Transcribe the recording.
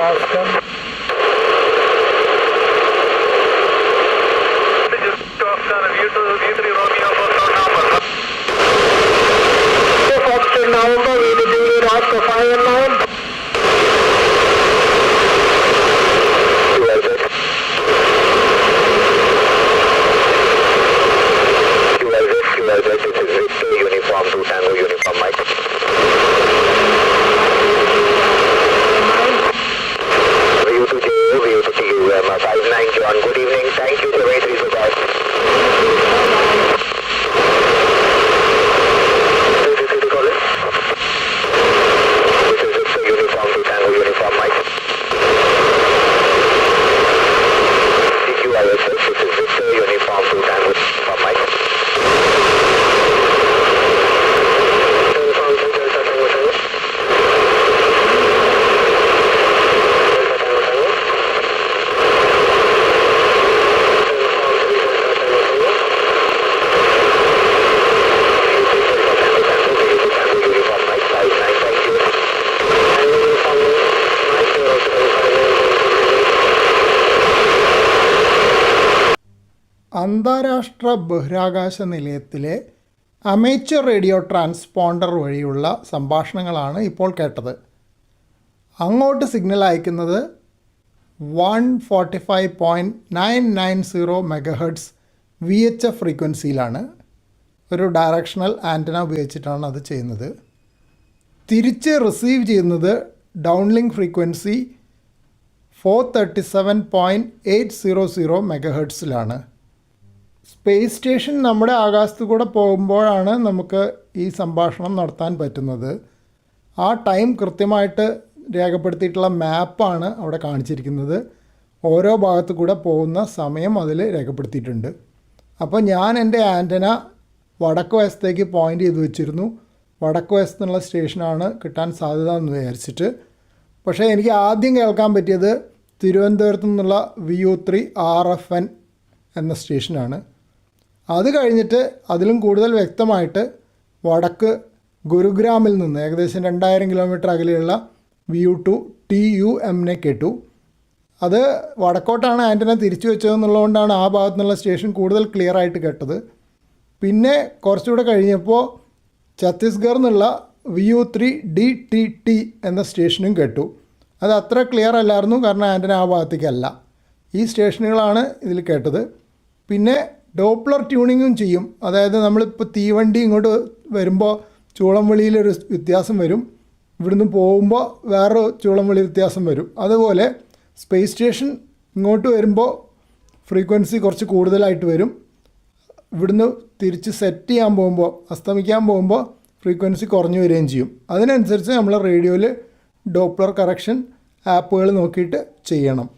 Oscar. Oscar, V2, V3 Romeo for November. Foxtrot November, V2 Juliet Oscar 5 and 9. This is Victor Uniform 2 Tango Uniform Mike. View to JU, view to TUM 59 John. Good evening. Thank you for waiting for that. This is City College. This is Victor Uniform 2 Tango Uniform Mike. CQISS, this is Victor Uniform 2 Tango Uniform Mike. അന്താരാഷ്ട്ര ബഹിരാകാശ നിലയത്തിലെ amateur radio transponder വഴിയുള്ള സംഭാഷണങ്ങളാണ് ഇപ്പോൾ കേട്ടത്. അങ്ങോട്ട് signal അയക്കുന്നത് 145.990 megahertz VHF ഫ്രീക്വൻസിയിലാണ്. ഒരു directional antenna ഉപയോഗിച്ചിട്ടാണ് അത് ചെയ്യുന്നത്. തിരിച്ച് റിസീവ് ചെയ്യുന്നത് ഡൗൺലിങ്ക് ഫ്രീക്വൻസി 437.800 മെഗാഹെർട്സിലാണ്. സ്പേസ് സ്റ്റേഷൻ നമ്മുടെ ആകാശത്ത് കൂടെ പോകുമ്പോഴാണ് നമുക്ക് ഈ സംഭാഷണം നടത്താൻ പറ്റുന്നത്. ആ ടൈം കൃത്യമായിട്ട് രേഖപ്പെടുത്തിയിട്ടുള്ള മാപ്പാണ് അവിടെ കാണിച്ചിരിക്കുന്നത്. ഓരോ ഭാഗത്ത് കൂടെ പോകുന്ന സമയം അതിൽ രേഖപ്പെടുത്തിയിട്ടുണ്ട്. അപ്പോൾ ഞാൻ എൻ്റെ ആൻറ്റന വടക്ക് വശത്തേക്ക് പോയിൻ്റ് ചെയ്ത് വെച്ചിരുന്നു. വടക്ക് വശത്തുള്ള സ്റ്റേഷനാണ് കിട്ടാൻ സാധ്യത എന്ന് വിചാരിച്ചിട്ട്. പക്ഷേ എനിക്ക് ആദ്യം കേൾക്കാൻ പറ്റിയത് തിരുവനന്തപുരത്തു നിന്നുള്ള VU3 RFN എന്ന സ്റ്റേഷനാണ്. അത് കഴിഞ്ഞിട്ട് അതിലും കൂടുതൽ വ്യക്തമായിട്ട് വടക്ക് ഗുരുഗ്രാമിൽ നിന്ന് ഏകദേശം 2000 കിലോമീറ്റർ അകലെയുള്ള VU2 TUM കേട്ടു. അത് വടക്കോട്ടാണ് ആൻറ്റന തിരിച്ചു വെച്ചതെന്നുള്ളതുകൊണ്ടാണ് ആ ഭാഗത്തു നിന്നുള്ള സ്റ്റേഷൻ കൂടുതൽ ക്ലിയർ ആയിട്ട് കേട്ടത്. പിന്നെ കുറച്ചുകൂടെ കഴിഞ്ഞപ്പോൾ ഛത്തീസ്ഗഡ് നിന്നുള്ള VU3 DTT എന്ന സ്റ്റേഷനും കേട്ടു. അത് അത്ര ക്ലിയർ അല്ലായിരുന്നു, കാരണം ആൻറ്റന ആ ഭാഗത്തേക്കല്ല. ഈ സ്റ്റേഷനുകളാണ് ഇതിൽ കേട്ടത്. പിന്നെ ഡോപ്ലർ ട്യൂണിങ്ങും ചെയ്യും. അതായത് നമ്മളിപ്പോൾ തീവണ്ടി ഇങ്ങോട്ട് വരുമ്പോൾ ചൂളംവിളിയിലൊരു വ്യത്യാസം വരും, ഇവിടുന്ന് പോകുമ്പോൾ വേറൊരു ചൂളംവിളി വ്യത്യാസം വരും. അതുപോലെ സ്പേസ് സ്റ്റേഷൻ ഇങ്ങോട്ട് വരുമ്പോൾ ഫ്രീക്വൻസി കുറച്ച് കൂടുതലായിട്ട് വരും. ഇവിടുന്ന് തിരിച്ച് സെറ്റ് ചെയ്യാൻ പോകുമ്പോൾ, അസ്തമിക്കാൻ പോകുമ്പോൾ ഫ്രീക്വൻസി കുറഞ്ഞു വരികയും ചെയ്യും. അതിനനുസരിച്ച് നമ്മൾ റേഡിയോയിൽ ഡോപ്ലർ കറക്ഷൻ ആപ്പുകൾ നോക്കിയിട്ട് ചെയ്യണം.